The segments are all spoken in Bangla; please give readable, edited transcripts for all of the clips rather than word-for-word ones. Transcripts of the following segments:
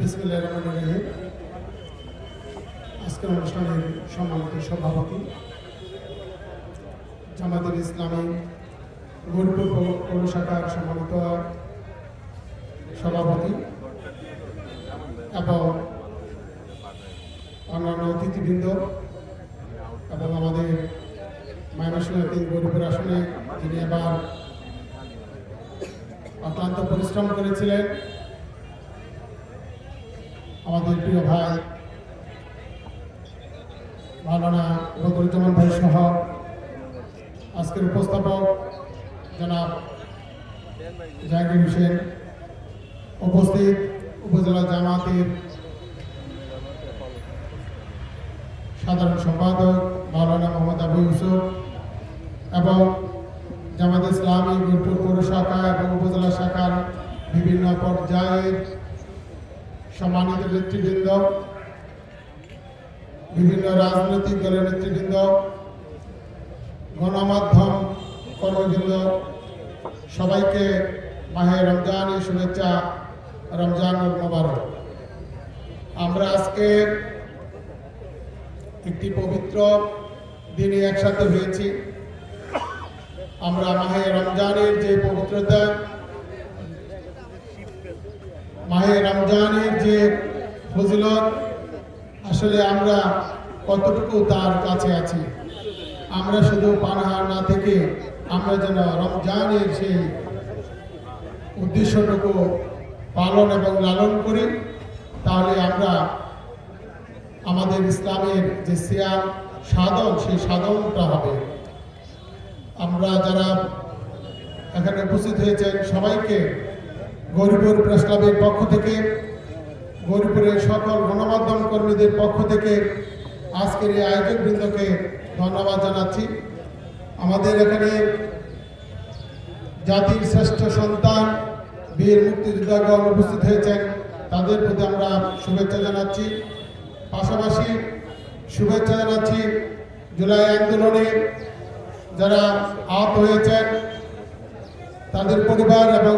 বিসমিল্লাহির রহমানির রহিম। আজকের অনুষ্ঠানের সম্মানিত সভাপতি, জামায়াতুল ইসলামী গৌরীপুর পৌর শাখার সম্মানিত সভাপতি এবং অন্যান্য অতিথিবৃন্দ এবং আমাদের ময়মনসিংহ গৌরীপুর আসনে যিনি এবার অক্লান্ত পরিশ্রম করেছিলেন, আমাদের প্রিয় ভাই মাওলানা বদরুজ্জামান ভাই সহ আজকের উপস্থাপক জনাব জাহাঙ্গীর হোসেন, উপস্থিত উপজেলা জামায়াতের সাধারণ সম্পাদক মাওলানা মোহাম্মদ আবু ইউসুফ এবং জামায়াত ইসলামী গৌরীপুর পৌর শাখা এবং উপজেলা শাখার বিভিন্ন পর্যায়ের সম্মানিত নেতৃবৃন্দ, বিভিন্ন রাজনৈতিক দলের নেতৃবৃন্দ, গণমাধ্যম কর্মবৃন্দ, সবাইকে মাহে রমজানের শুভেচ্ছা, রমজানুল মুবারক। আমরা আজকে একটি পবিত্র দিনে একসাথে হয়েছি। আমরা মাহে রমজানের যে পবিত্রতা, মাহে রমজানের যে ফজিলত, আসলে আমরা কতটুকু তার কাছে আছি। আমরা শুধু পানাহার না থেকে আমরা যেন রমজানের সেই উদ্দেশ্যটুকু পালন এবং লালন করি, তাহলে আমরা আমাদের ইসলামের যে সিয়াম সাধন, সেই সাধনটা হবে। আমরা যারা এখানে উপস্থিত হয়েছেন সবাইকে গৌরীপুর প্রেস ক্লাবের পক্ষ থেকে, গৌরীপুরের সকল গণমাধ্যম কর্মীদের পক্ষ থেকে আজকের এই আয়োজকবৃন্দকে ধন্যবাদ জানাচ্ছি। আমাদের এখানে জাতির শ্রেষ্ঠ সন্তান বীর মুক্তিযোদ্ধাগণ উপস্থিত হয়েছেন, তাদের প্রতি আমরা শুভেচ্ছা জানাচ্ছি। পাশাপাশি শুভেচ্ছা জানাচ্ছি জুলাই আন্দোলনে যারা আহত হয়েছেন তাদের পরিবার এবং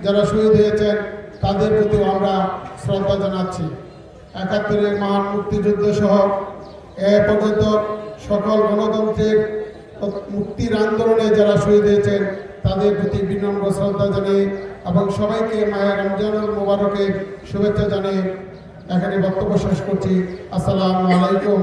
যারা শহীদ হয়েছেন তাদের প্রতিও আমরা শ্রদ্ধা জানাচ্ছি। ৭১-এর মহান মুক্তিযুদ্ধ সহ এ পর্যন্ত সকল গণতন্ত্রের মুক্তির আন্দোলনে যারা শহীদ হয়েছেন তাদের প্রতি বিনম্র শ্রদ্ধা জানিয়ে এবং সবাইকে মাহে রমজানুল মুবারকের শুভেচ্ছা জানিয়ে এখানে বক্তব্য শেষ করছি। আসসালামু আলাইকুম।